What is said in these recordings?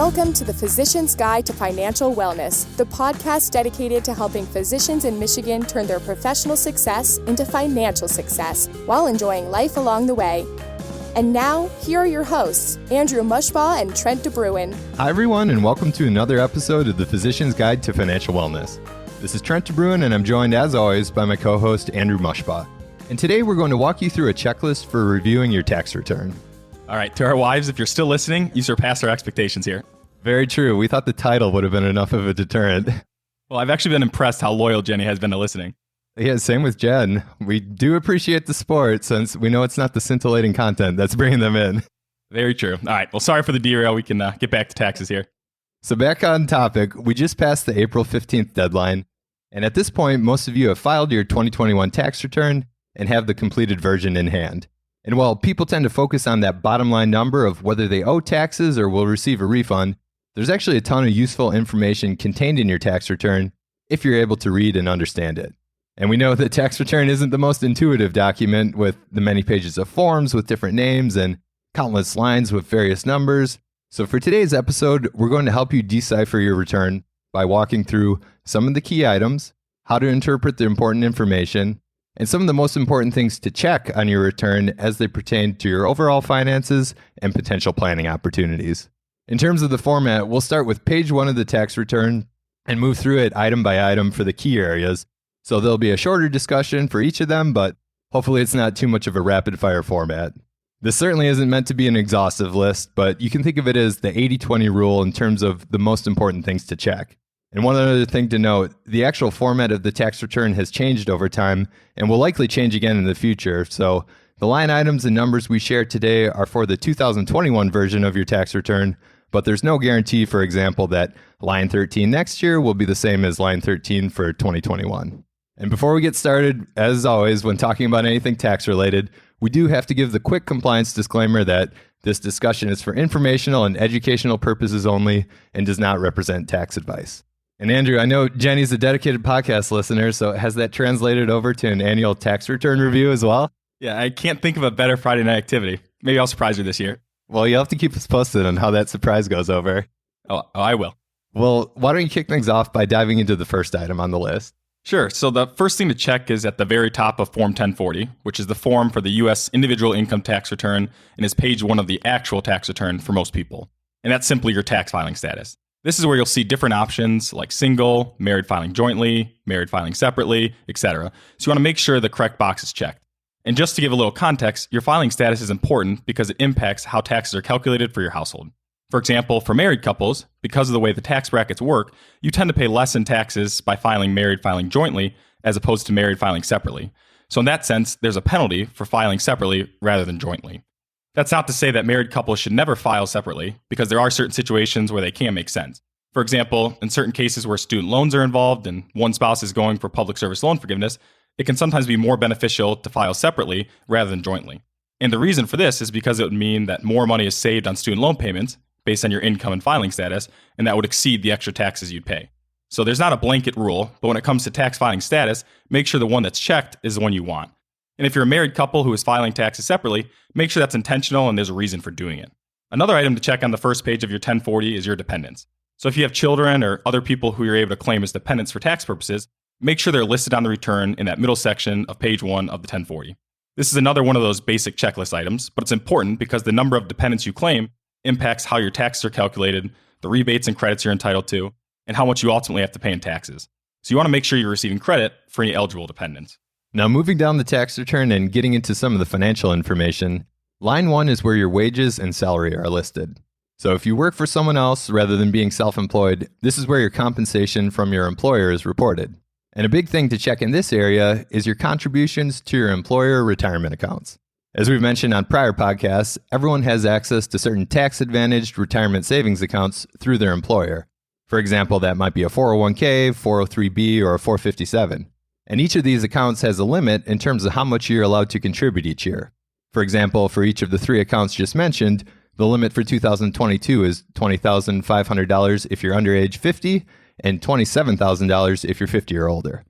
Welcome to the Physician's Guide to Financial Wellness, the podcast dedicated to helping physicians in Michigan turn their professional success into financial success while enjoying life along the way. And now, here are your hosts, Andrew Mushbaugh and Trent DeBruin. Hi, everyone, and welcome to another episode of the Physician's Guide to Financial Wellness. This is Trent DeBruin, and I'm joined, as always, by my co-host, Andrew Mushbaugh. And today, we're going to walk you through a checklist for reviewing your tax return. All right, to our wives, if you're still listening, you surpassed our expectations here. Very true. We thought the title would have been enough of a deterrent. Well, I've actually been impressed how loyal Jenny has been to listening. Yeah, same with Jen. We do appreciate the support since we know it's not the scintillating content that's bringing them in. Very true. All right, well, sorry for the derail. We can get back to taxes here. So back on topic, we just passed the April 15th deadline. And at this point, most of you have filed your 2021 tax return and have the completed version in hand. And while people tend to focus on that bottom line number of whether they owe taxes or will receive a refund, there's actually a ton of useful information contained in your tax return if you're able to read and understand it. And we know that tax return isn't the most intuitive document with the many pages of forms with different names and countless lines with various numbers. So for today's episode, we're going to help you decipher your return by walking through some of the key items, how to interpret the important information, and some of the most important things to check on your return as they pertain to your overall finances and potential planning opportunities. In terms of the format, we'll start with page 1 of the tax return and move through it item by item for the key areas. So there'll be a shorter discussion for each of them, but hopefully it's not too much of a rapid fire format. This certainly isn't meant to be an exhaustive list, but you can think of it as the 80-20 rule in terms of the most important things to check. And one other thing to note, the actual format of the tax return has changed over time and will likely change again in the future. So the line items and numbers we share today are for the 2021 version of your tax return, but there's no guarantee, for example, that line 13 next year will be the same as line 13 for 2021. And before we get started, as always, when talking about anything tax related, we do have to give the quick compliance disclaimer that this discussion is for informational and educational purposes only and does not represent tax advice. And Andrew, I know Jenny's a dedicated podcast listener, so has that translated over to an annual tax return review as well? Yeah, I can't think of a better Friday night activity. Maybe I'll surprise her this year. Well, you'll have to keep us posted on how that surprise goes over. Oh, I will. Well, why don't you kick things off by diving into the first item on the list? Sure. So the first thing to check is at the very top of Form 1040, which is the form for the U.S. individual income tax return and is page 1 of the actual tax return for most people. And that's simply your tax filing status. This is where you'll see different options like single, married filing jointly, married filing separately, etc. So you want to make sure the correct box is checked. And just to give a little context, your filing status is important because it impacts how taxes are calculated for your household. For example, for married couples, because of the way the tax brackets work, you tend to pay less in taxes by married filing jointly as opposed to married filing separately. So in that sense, there's a penalty for filing separately rather than jointly. That's not to say that married couples should never file separately, because there are certain situations where they can make sense. For example, in certain cases where student loans are involved and one spouse is going for public service loan forgiveness, it can sometimes be more beneficial to file separately rather than jointly. And the reason for this is because it would mean that more money is saved on student loan payments based on your income and filing status, and that would exceed the extra taxes you'd pay. So there's not a blanket rule, but when it comes to tax filing status, make sure the one that's checked is the one you want. And if you're a married couple who is filing taxes separately, make sure that's intentional and there's a reason for doing it. Another item to check on the first page of your 1040 is your dependents. So if you have children or other people who you're able to claim as dependents for tax purposes, make sure they're listed on the return in that middle section of page 1 of the 1040. This is another one of those basic checklist items, but it's important because the number of dependents you claim impacts how your taxes are calculated, the rebates and credits you're entitled to, and how much you ultimately have to pay in taxes. So you want to make sure you're receiving credit for any eligible dependents. Now, moving down the tax return and getting into some of the financial information, line 1 is where your wages and salary are listed. So if you work for someone else rather than being self-employed, this is where your compensation from your employer is reported. And a big thing to check in this area is your contributions to your employer retirement accounts. As we've mentioned on prior podcasts, everyone has access to certain tax-advantaged retirement savings accounts through their employer. For example, that might be a 401k, 403b, or a 457. And each of these accounts has a limit in terms of how much you're allowed to contribute each year. For example, for each of the 3 accounts just mentioned, the limit for 2022 is $20,500 if you're under age 50 and $27,000 if you're 50 or older.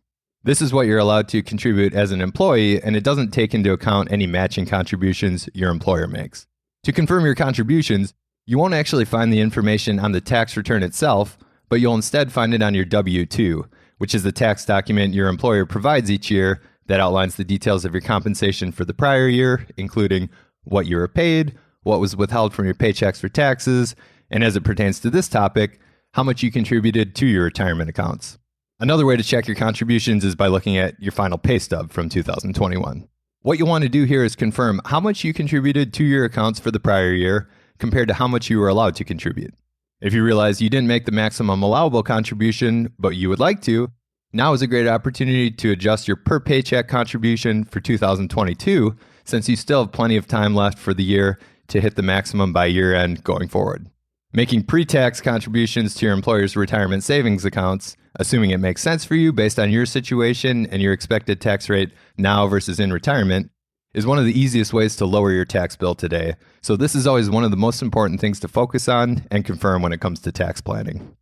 This is what you're allowed to contribute as an employee, and it doesn't take into account any matching contributions your employer makes. To confirm your contributions, You won't actually find the information on the tax return itself, but you'll instead find it on your W-2, which is the tax document your employer provides each year that outlines the details of your compensation for the prior year, including what you were paid, what was withheld from your paychecks for taxes, and as it pertains to this topic, how much you contributed to your retirement accounts. Another way to check your contributions is by looking at your final pay stub from 2021. What you'll want to do here is confirm how much you contributed to your accounts for the prior year compared to how much you were allowed to contribute. If you realize you didn't make the maximum allowable contribution, but you would like to, now is a great opportunity to adjust your per paycheck contribution for 2022, since you still have plenty of time left for the year to hit the maximum by year end going forward. Making pre-tax contributions to your employer's retirement savings accounts, assuming it makes sense for you based on your situation and your expected tax rate now versus in retirement, is one of the easiest ways to lower your tax bill today. So this is always one of the most important things to focus on and confirm when it comes to tax planning.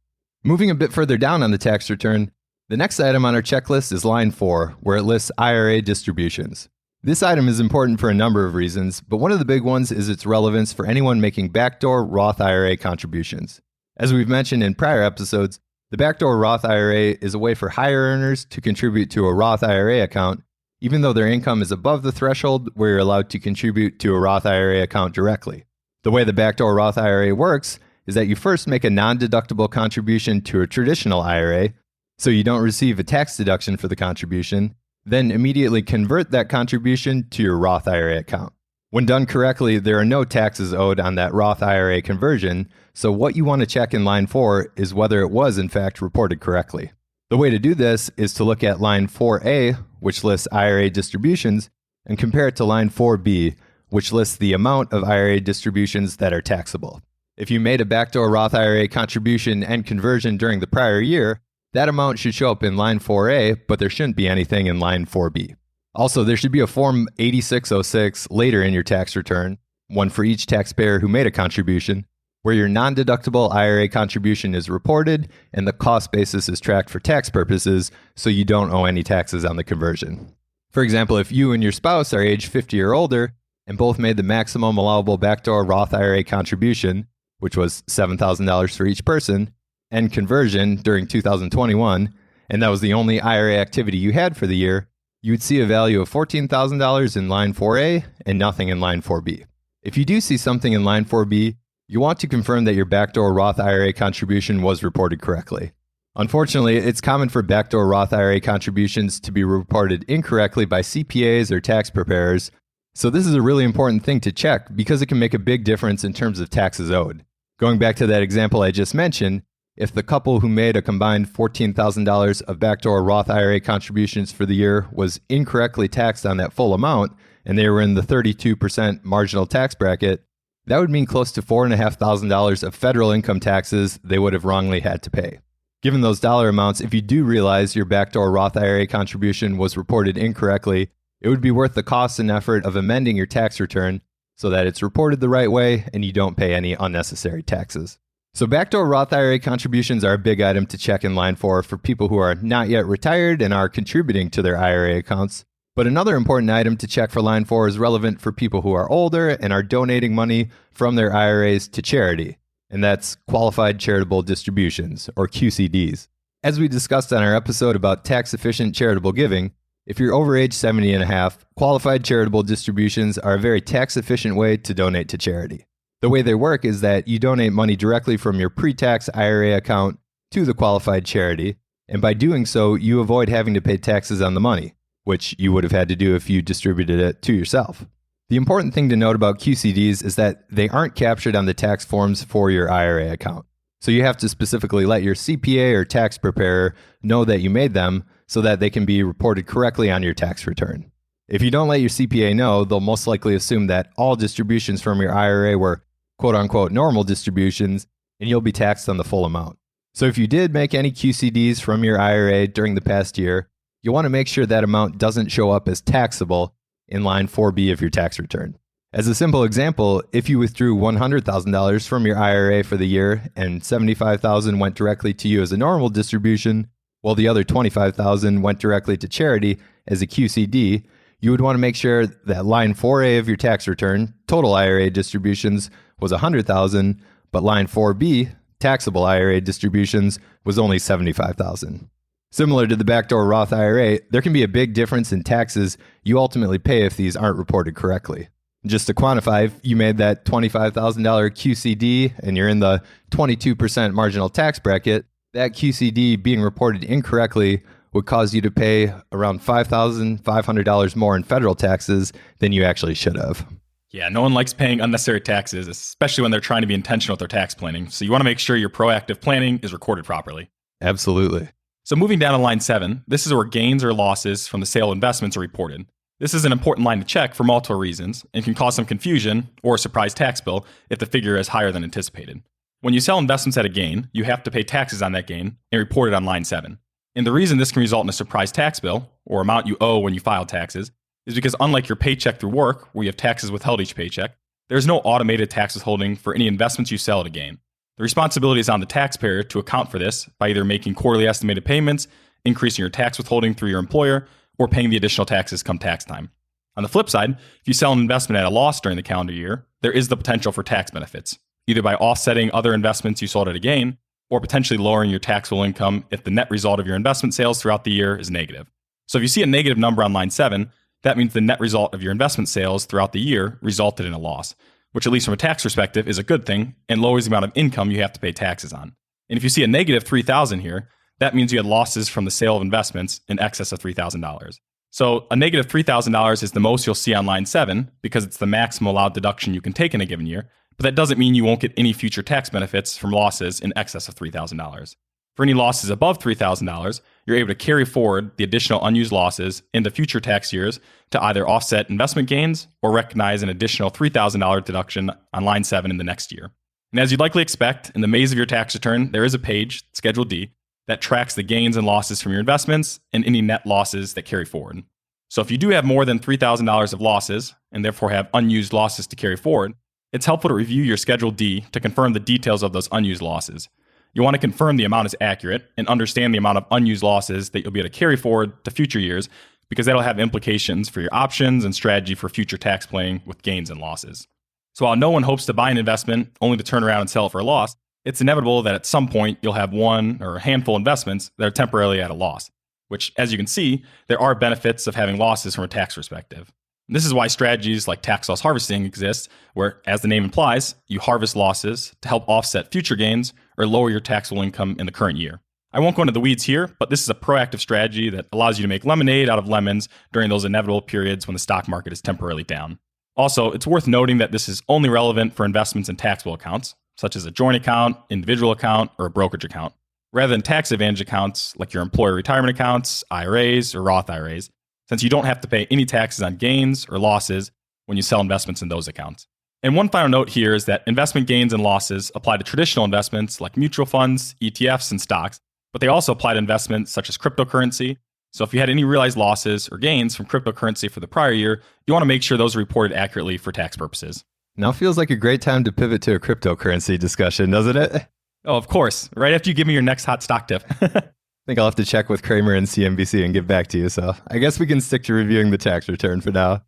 Moving a bit further down on the tax return, the next item on our checklist is line 4, where it lists IRA distributions. This item is important for a number of reasons, but one of the big ones is its relevance for anyone making backdoor Roth IRA contributions. As we've mentioned in prior episodes, the backdoor Roth IRA is a way for higher earners to contribute to a Roth IRA account, even though their income is above the threshold where you're allowed to contribute to a Roth IRA account directly. The way the backdoor Roth IRA works is that you first make a non-deductible contribution to a traditional IRA, so you don't receive a tax deduction for the contribution, then immediately convert that contribution to your Roth IRA account. When done correctly, there are no taxes owed on that Roth IRA conversion, so what you want to check in line 4 is whether it was in fact reported correctly. The way to do this is to look at line 4A, which lists IRA distributions, and compare it to line 4B, which lists the amount of IRA distributions that are taxable. If you made a backdoor Roth IRA contribution and conversion during the prior year, that amount should show up in line 4A, but there shouldn't be anything in line 4B. Also, there should be a Form 8606 later in your tax return, one for each taxpayer who made a contribution, where your non-deductible IRA contribution is reported and the cost basis is tracked for tax purposes, so you don't owe any taxes on the conversion. For example, if you and your spouse are age 50 or older and both made the maximum allowable backdoor Roth IRA contribution, which was $7,000 for each person, and conversion during 2021, and that was the only IRA activity you had for the year, you would see a value of $14,000 in line 4A and nothing in line 4B. If you do see something in line 4B, you want to confirm that your backdoor Roth IRA contribution was reported correctly. Unfortunately, it's common for backdoor Roth IRA contributions to be reported incorrectly by CPAs or tax preparers, so this is a really important thing to check because it can make a big difference in terms of taxes owed. Going back to that example I just mentioned, if the couple who made a combined $14,000 of backdoor Roth IRA contributions for the year was incorrectly taxed on that full amount, and they were in the 32% marginal tax bracket, that would mean close to $4,500 of federal income taxes they would have wrongly had to pay. Given those dollar amounts, if you do realize your backdoor Roth IRA contribution was reported incorrectly, it would be worth the cost and effort of amending your tax return so that it's reported the right way and you don't pay any unnecessary taxes. So backdoor Roth IRA contributions are a big item to check in line 4 for people who are not yet retired and are contributing to their IRA accounts. But another important item to check for line 4 is relevant for people who are older and are donating money from their IRAs to charity, and that's qualified charitable distributions, or QCDs. As we discussed on our episode about tax-efficient charitable giving, if you're over age 70 and a half, qualified charitable distributions are a very tax-efficient way to donate to charity. The way they work is that you donate money directly from your pre-tax IRA account to the qualified charity, and by doing so, you avoid having to pay taxes on the money, which you would have had to do if you distributed it to yourself. The important thing to note about QCDs is that they aren't captured on the tax forms for your IRA account. So you have to specifically let your CPA or tax preparer know that you made them so that they can be reported correctly on your tax return. If you don't let your CPA know, they'll most likely assume that all distributions from your IRA were quote-unquote normal distributions, and you'll be taxed on the full amount. So if you did make any QCDs from your IRA during the past year, you want to make sure that amount doesn't show up as taxable in line 4B of your tax return. As a simple example, if you withdrew $100,000 from your IRA for the year and $75,000 went directly to you as a normal distribution, while the other $25,000 went directly to charity as a QCD, you would want to make sure that line 4A of your tax return, total IRA distributions, was $100,000, but line 4B, taxable IRA distributions, was only $75,000. Similar to the backdoor Roth IRA, there can be a big difference in taxes you ultimately pay if these aren't reported correctly. Just to quantify, if you made that $25,000 QCD and you're in the 22% marginal tax bracket, that QCD being reported incorrectly would cause you to pay around $5,500 more in federal taxes than you actually should have. Yeah, no one likes paying unnecessary taxes, especially when they're trying to be intentional with their tax planning. So you want to make sure your proactive planning is recorded properly. Absolutely. So moving down to line 7, this is where gains or losses from the sale of investments are reported. This is an important line to check for multiple reasons and can cause some confusion or a surprise tax bill if the figure is higher than anticipated. When you sell investments at a gain, you have to pay taxes on that gain and report it on line 7. And the reason this can result in a surprise tax bill, or amount you owe when you file taxes, is because unlike your paycheck through work, where you have taxes withheld each paycheck, there's no automated tax withholding for any investments you sell at a gain. The responsibility is on the taxpayer to account for this by either making quarterly estimated payments, increasing your tax withholding through your employer, or paying the additional taxes come tax time. On the flip side, if you sell an investment at a loss during the calendar year, there is the potential for tax benefits, either by offsetting other investments you sold at a gain, or potentially lowering your taxable income if the net result of your investment sales throughout the year is negative. So if you see a negative number on line 7, that means the net result of your investment sales throughout the year resulted in a loss, which at least from a tax perspective is a good thing and lowers the amount of income you have to pay taxes on. And if you see a negative $3,000 here, that means you had losses from the sale of investments in excess of $3,000. So a negative $3,000 is the most you'll see on line 7 because it's the maximum allowed deduction you can take in a given year, but that doesn't mean you won't get any future tax benefits from losses in excess of $3,000. For any losses above $3,000, you're able to carry forward the additional unused losses into future tax years to either offset investment gains or recognize an additional $3,000 deduction on line 7 in the next year. And as you'd likely expect, in the maze of your tax return, there is a page, Schedule D, that tracks the gains and losses from your investments and any net losses that carry forward. So if you do have more than $3,000 of losses and therefore have unused losses to carry forward, it's helpful to review your Schedule D to confirm the details of those unused losses. You want to confirm the amount is accurate and understand the amount of unused losses that you'll be able to carry forward to future years because that'll have implications for your options and strategy for future tax planning with gains and losses. So while no one hopes to buy an investment only to turn around and sell it for a loss, it's inevitable that at some point you'll have one or a handful of investments that are temporarily at a loss, which, as you can see, there are benefits of having losses from a tax perspective. And this is why strategies like tax loss harvesting exist, where, as the name implies, you harvest losses to help offset future gains or lower your taxable income in the current year. I won't go into the weeds here, but this is a proactive strategy that allows you to make lemonade out of lemons during those inevitable periods when the stock market is temporarily down. Also, it's worth noting that this is only relevant for investments in taxable accounts, such as a joint account, individual account, or a brokerage account, rather than tax advantage accounts like your employer retirement accounts, IRAs, or Roth IRAs, since you don't have to pay any taxes on gains or losses when you sell investments in those accounts. And one final note here is that investment gains and losses apply to traditional investments like mutual funds, ETFs, and stocks, but they also apply to investments such as cryptocurrency. So if you had any realized losses or gains from cryptocurrency for the prior year, you want to make sure those are reported accurately for tax purposes. Now feels like a great time to pivot to a cryptocurrency discussion, doesn't it? Oh, of course. Right after you give me your next hot stock tip. I think I'll have to check with Kramer and CNBC and get back to you, so I guess we can stick to reviewing the tax return for now.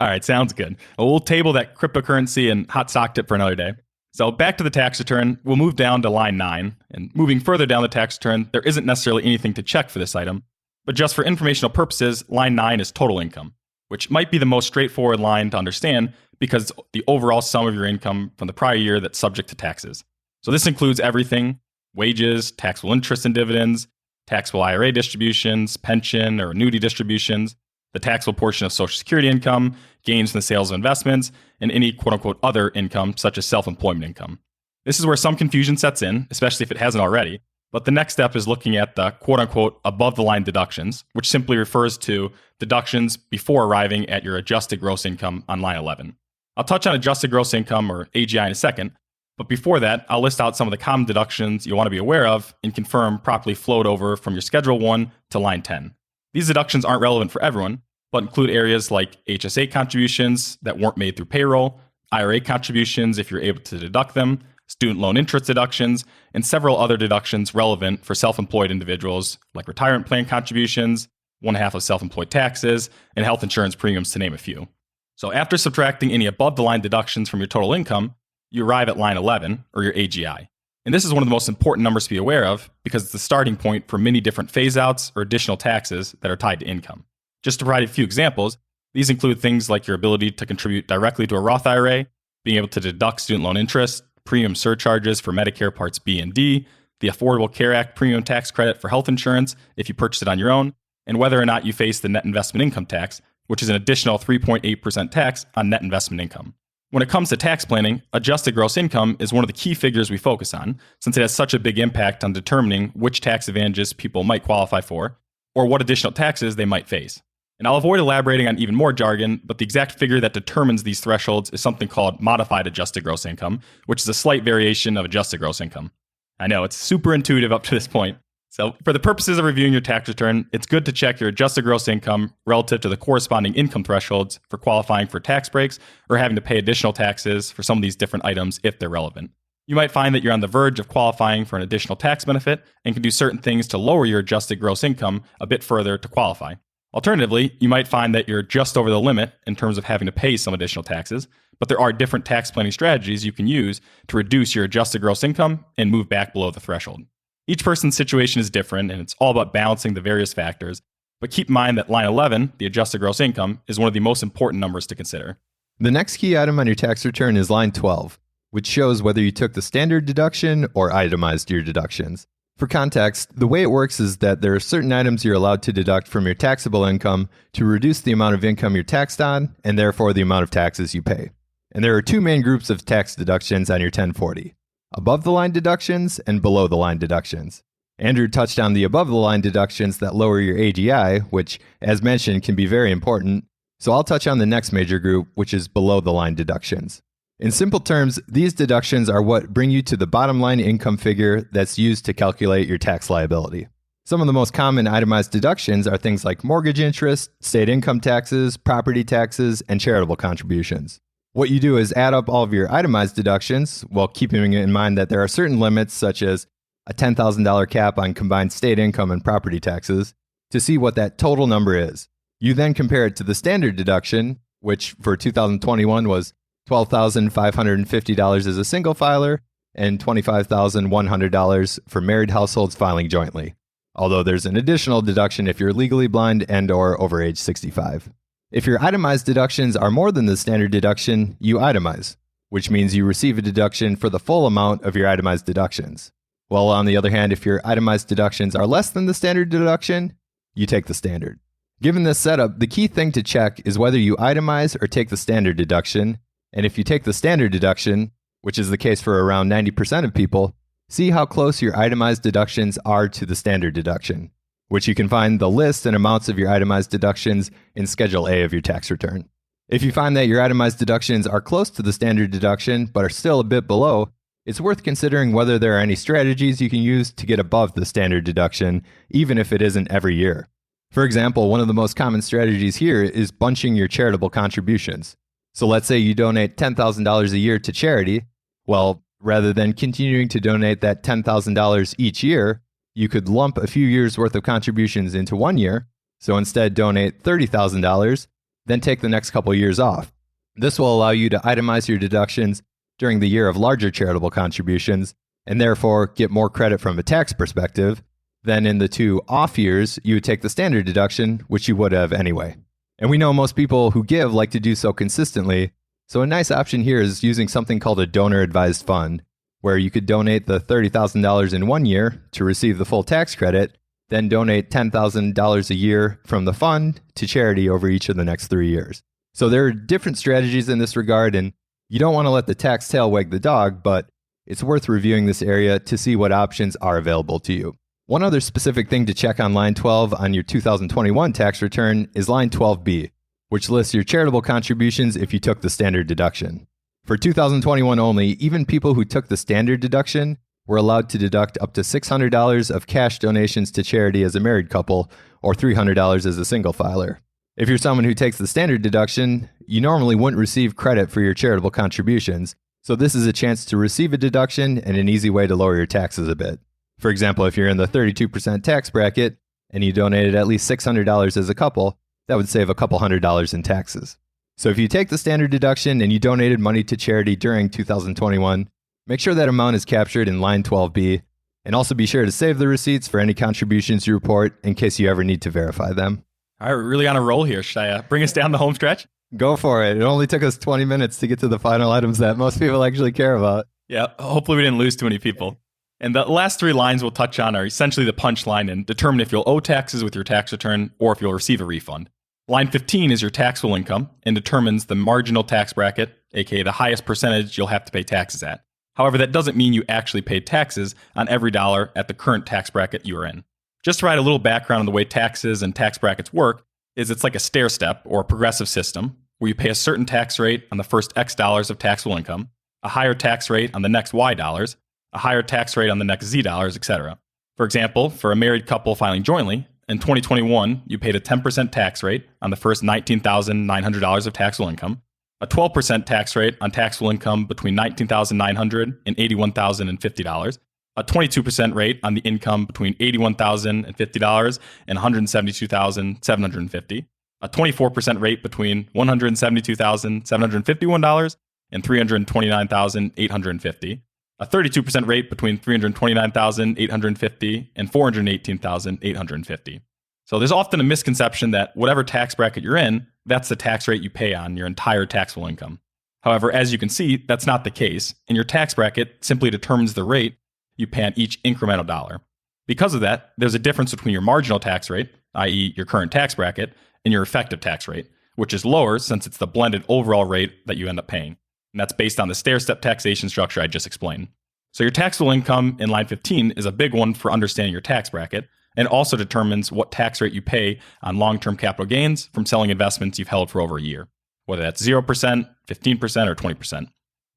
All right, sounds good. Well, we'll table that cryptocurrency and hot stock tip for another day. So back to the tax return, we'll move down to line 9. And moving further down the tax return, there isn't necessarily anything to check for this item, but just for informational purposes, line 9 is total income, which might be the most straightforward line to understand because it's the overall sum of your income from the prior year that's subject to taxes. So this includes everything: wages, taxable interest and dividends, taxable IRA distributions, pension or annuity distributions, the taxable portion of Social Security income, gains from the sales of investments, and any quote-unquote other income, such as self-employment income. This is where some confusion sets in, especially if it hasn't already, but the next step is looking at the quote-unquote above-the-line deductions, which simply refers to deductions before arriving at your adjusted gross income on line 11. I'll touch on adjusted gross income, or AGI, in a second, but before that, I'll list out some of the common deductions you'll want to be aware of and confirm properly flowed over from your Schedule 1 to line 10. These deductions aren't relevant for everyone, but include areas like HSA contributions that weren't made through payroll, IRA contributions if you're able to deduct them, student loan interest deductions, and several other deductions relevant for self-employed individuals like retirement plan contributions, 1/2 of self-employed taxes, and health insurance premiums, to name a few. So after subtracting any above-the-line deductions from your total income, you arrive at line 11, or your AGI. And this is one of the most important numbers to be aware of because it's the starting point for many different phase-outs or additional taxes that are tied to income. Just to provide a few examples, these include things like your ability to contribute directly to a Roth IRA, being able to deduct student loan interest, premium surcharges for Medicare Parts B and D, the Affordable Care Act premium tax credit for health insurance if you purchase it on your own, and whether or not you face the net investment income tax, which is an additional 3.8% tax on net investment income. When it comes to tax planning, adjusted gross income is one of the key figures we focus on, since it has such a big impact on determining which tax advantages people might qualify for, or what additional taxes they might face. And I'll avoid elaborating on even more jargon, but the exact figure that determines these thresholds is something called modified adjusted gross income, which is a slight variation of adjusted gross income. I know, it's super intuitive up to this point. So for the purposes of reviewing your tax return, it's good to check your adjusted gross income relative to the corresponding income thresholds for qualifying for tax breaks or having to pay additional taxes for some of these different items if they're relevant. You might find that you're on the verge of qualifying for an additional tax benefit and can do certain things to lower your adjusted gross income a bit further to qualify. Alternatively, you might find that you're just over the limit in terms of having to pay some additional taxes, but there are different tax planning strategies you can use to reduce your adjusted gross income and move back below the threshold. Each person's situation is different, and it's all about balancing the various factors, but keep in mind that line 11, the adjusted gross income, is one of the most important numbers to consider. The next key item on your tax return is line 12, which shows whether you took the standard deduction or itemized your deductions. For context, the way it works is that there are certain items you're allowed to deduct from your taxable income to reduce the amount of income you're taxed on, and therefore the amount of taxes you pay. And there are two main groups of tax deductions on your 1040. Above-the-line deductions and below-the-line deductions. Andrew touched on the above-the-line deductions that lower your AGI, which, as mentioned, can be very important, so I'll touch on the next major group, which is below-the-line deductions. In simple terms, these deductions are what bring you to the bottom-line income figure that's used to calculate your tax liability. Some of the most common itemized deductions are things like mortgage interest, state income taxes, property taxes, and charitable contributions. What you do is add up all of your itemized deductions, while keeping in mind that there are certain limits, such as a $10,000 cap on combined state income and property taxes, to see what that total number is. You then compare it to the standard deduction, which for 2021 was $12,550 as a single filer and $25,100 for married households filing jointly, although there's an additional deduction if you're legally blind and or over age 65. If your itemized deductions are more than the standard deduction, you itemize, which means you receive a deduction for the full amount of your itemized deductions. While on the other hand, if your itemized deductions are less than the standard deduction, you take the standard. Given this setup, the key thing to check is whether you itemize or take the standard deduction, and if you take the standard deduction, which is the case for around 90% of people, see how close your itemized deductions are to the standard deduction, which you can find the list and amounts of your itemized deductions in Schedule A of your tax return. If you find that your itemized deductions are close to the standard deduction but are still a bit below, it's worth considering whether there are any strategies you can use to get above the standard deduction, even if it isn't every year. For example, one of the most common strategies here is bunching your charitable contributions. So let's say you donate $10,000 a year to charity. Well, rather than continuing to donate that $10,000 each year, you could lump a few years' worth of contributions into 1 year, so instead donate $30,000, then take the next couple years off. This will allow you to itemize your deductions during the year of larger charitable contributions, and therefore get more credit from a tax perspective. Then in the 2 off years, you would take the standard deduction, which you would have anyway. And we know most people who give like to do so consistently, so a nice option here is using something called a donor-advised fund, where you could donate the $30,000 in 1 year to receive the full tax credit, then donate $10,000 a year from the fund to charity over each of the next 3 years. So there are different strategies in this regard, and you don't want to let the tax tail wag the dog, but it's worth reviewing this area to see what options are available to you. One other specific thing to check on line 12 on your 2021 tax return is line 12B, which lists your charitable contributions if you took the standard deduction. For 2021 only, even people who took the standard deduction were allowed to deduct up to $600 of cash donations to charity as a married couple, or $300 as a single filer. If you're someone who takes the standard deduction, you normally wouldn't receive credit for your charitable contributions, so this is a chance to receive a deduction and an easy way to lower your taxes a bit. For example, if you're in the 32% tax bracket and you donated at least $600 as a couple, that would save a couple $100s in taxes. So if you take the standard deduction and you donated money to charity during 2021, make sure that amount is captured in line 12B, and also be sure to save the receipts for any contributions you report in case you ever need to verify them. All right, we're really on a roll here. Should I bring us down the home stretch? Go for it. It only took us 20 minutes to get to the final items that most people actually care about. Yeah, hopefully we didn't lose too many people. And the last three lines we'll touch on are essentially the punchline and determine if you'll owe taxes with your tax return or if you'll receive a refund. Line 15 is your taxable income and determines the marginal tax bracket, aka the highest percentage you'll have to pay taxes at. However, that doesn't mean you actually paid taxes on every dollar at the current tax bracket you are in. Just to provide a little background on the way taxes and tax brackets work, is it's like a stair step or a progressive system where you pay a certain tax rate on the first X dollars of taxable income, a higher tax rate on the next Y dollars, a higher tax rate on the next Z dollars, etc. For example, for a married couple filing jointly, in 2021, you paid a 10% tax rate on the first $19,900 of taxable income, a 12% tax rate on taxable income between $19,900 and $81,050, a 22% rate on the income between $81,050 and $172,750, a 24% rate between $172,751 and $329,850, a 32% rate between $329,850 and $418,850. So there's often a misconception that whatever tax bracket you're in, that's the tax rate you pay on your entire taxable income. However, as you can see, that's not the case, and your tax bracket simply determines the rate you pay on each incremental dollar. Because of that, there's a difference between your marginal tax rate, i.e. your current tax bracket, and your effective tax rate, which is lower since it's the blended overall rate that you end up paying. And that's based on the stair-step taxation structure I just explained. So your taxable income in line 15 is a big one for understanding your tax bracket, and also determines what tax rate you pay on long-term capital gains from selling investments you've held for over a year, whether that's 0%, 15%, or 20%.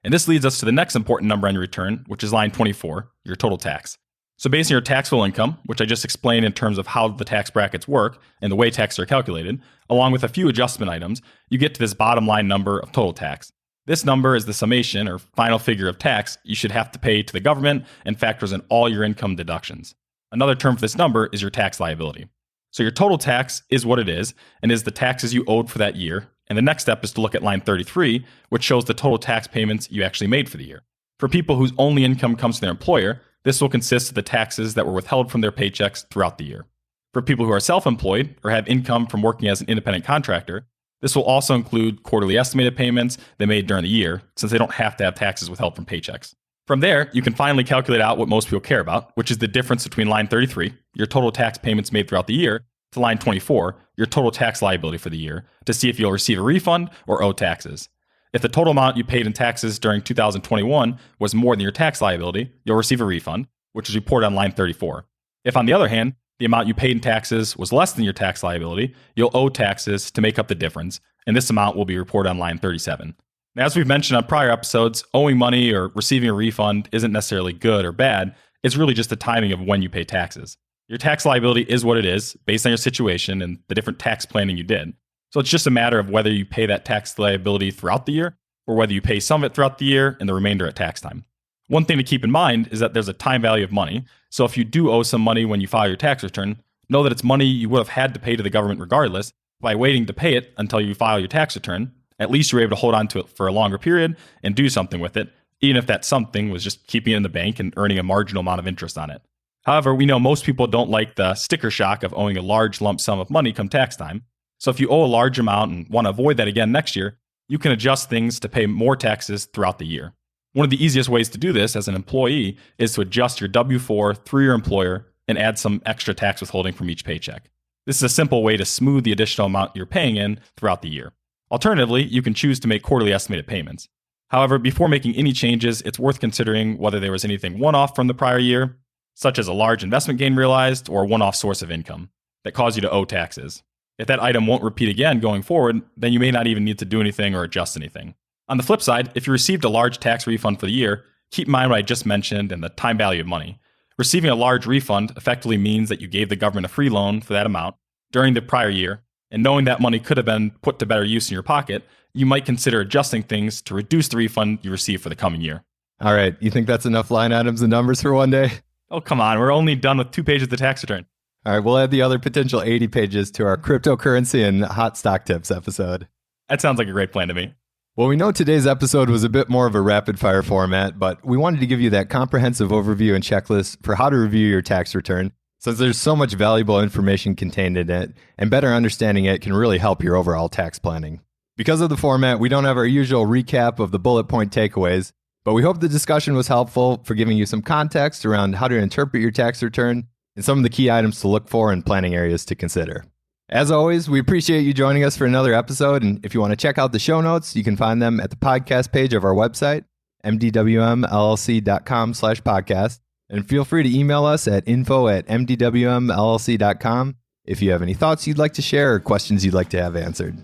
And this leads us to the next important number on your return, which is line 24, your total tax. So based on your taxable income, which I just explained in terms of how the tax brackets work and the way taxes are calculated, along with a few adjustment items, you get to this bottom line number of total tax. This number is the summation or final figure of tax you should have to pay to the government and factors in all your income deductions. Another term for this number is your tax liability. So your total tax is what it is and is the taxes you owed for that year. And the next step is to look at line 33, which shows the total tax payments you actually made for the year. For people whose only income comes from their employer, this will consist of the taxes that were withheld from their paychecks throughout the year. For people who are self-employed or have income from working as an independent contractor, this will also include quarterly estimated payments they made during the year, since they don't have to have taxes withheld from paychecks. From there, you can finally calculate out what most people care about, which is the difference between line 33, your total tax payments made throughout the year, to line 24, your total tax liability for the year, to see if you'll receive a refund or owe taxes. If the total amount you paid in taxes during 2021 was more than your tax liability, you'll receive a refund, which is reported on line 34. If, on the other hand, the amount you paid in taxes was less than your tax liability, you'll owe taxes to make up the difference, and this amount will be reported on line 37. Now, as we've mentioned on prior episodes, owing money or receiving a refund isn't necessarily good or bad. It's really just the timing of when you pay taxes. Your tax liability is what it is, based on your situation and the different tax planning you did. So it's just a matter of whether you pay that tax liability throughout the year, or whether you pay some of it throughout the year and the remainder at tax time. One thing to keep in mind is that there's a time value of money. So if you do owe some money when you file your tax return, know that it's money you would have had to pay to the government regardless. By waiting to pay it until you file your tax return, at least you're able to hold on to it for a longer period and do something with it, even if that something was just keeping it in the bank and earning a marginal amount of interest on it. However, we know most people don't like the sticker shock of owing a large lump sum of money come tax time. So if you owe a large amount and want to avoid that again next year, you can adjust things to pay more taxes throughout the year. One of the easiest ways to do this as an employee is to adjust your W-4 through your employer and add some extra tax withholding from each paycheck. This is a simple way to smooth the additional amount you're paying in throughout the year. Alternatively, you can choose to make quarterly estimated payments. However, before making any changes, it's worth considering whether there was anything one-off from the prior year, such as a large investment gain realized or a one-off source of income, that caused you to owe taxes. If that item won't repeat again going forward, then you may not even need to do anything or adjust anything. On the flip side, if you received a large tax refund for the year, keep in mind what I just mentioned and the time value of money. Receiving a large refund effectively means that you gave the government a free loan for that amount during the prior year, and knowing that money could have been put to better use in your pocket, you might consider adjusting things to reduce the refund you receive for the coming year. All right, you think that's enough line items and numbers for one day? Oh, come on, we're only done with 2 pages of the tax return. All right, we'll add the other potential 80 pages to our cryptocurrency and hot stock tips episode. That sounds like a great plan to me. Well, we know today's episode was a bit more of a rapid-fire format, but we wanted to give you that comprehensive overview and checklist for how to review your tax return, since there's so much valuable information contained in it, and better understanding it can really help your overall tax planning. Because of the format, we don't have our usual recap of the bullet point takeaways, but we hope the discussion was helpful for giving you some context around how to interpret your tax return and some of the key items to look for and planning areas to consider. As always, we appreciate you joining us for another episode, and if you want to check out the show notes, you can find them at the podcast page of our website, mdwmllc.com/podcast, and feel free to email us at info@mdwmllc.com if you have any thoughts you'd like to share or questions you'd like to have answered.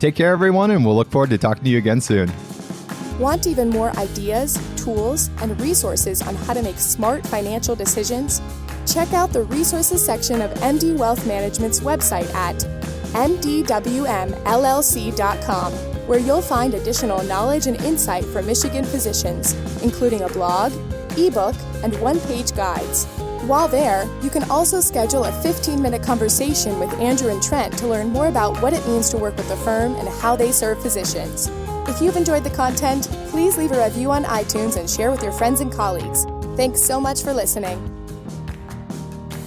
Take care, everyone, and we'll look forward to talking to you again soon. Want even more ideas, tools, and resources on how to make smart financial decisions? Check out the resources section of MD Wealth Management's website at mdwmllc.com, where you'll find additional knowledge and insight from Michigan physicians, including a blog, ebook, and one-page guides. While there, you can also schedule a 15-minute conversation with Andrew and Trent to learn more about what it means to work with the firm and how they serve physicians. If you've enjoyed the content, please leave a review on iTunes and share with your friends and colleagues. Thanks so much for listening.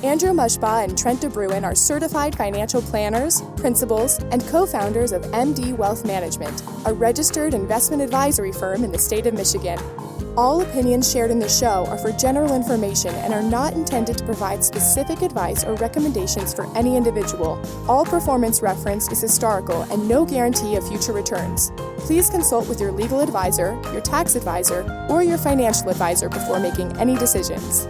Andrew Mushbaugh and Trent DeBruin are certified financial planners, principals, and co-founders of MD Wealth Management, a registered investment advisory firm in the state of Michigan. All opinions shared in the show are for general information and are not intended to provide specific advice or recommendations for any individual. All performance referenced is historical and no guarantee of future returns. Please consult with your legal advisor, your tax advisor, or your financial advisor before making any decisions.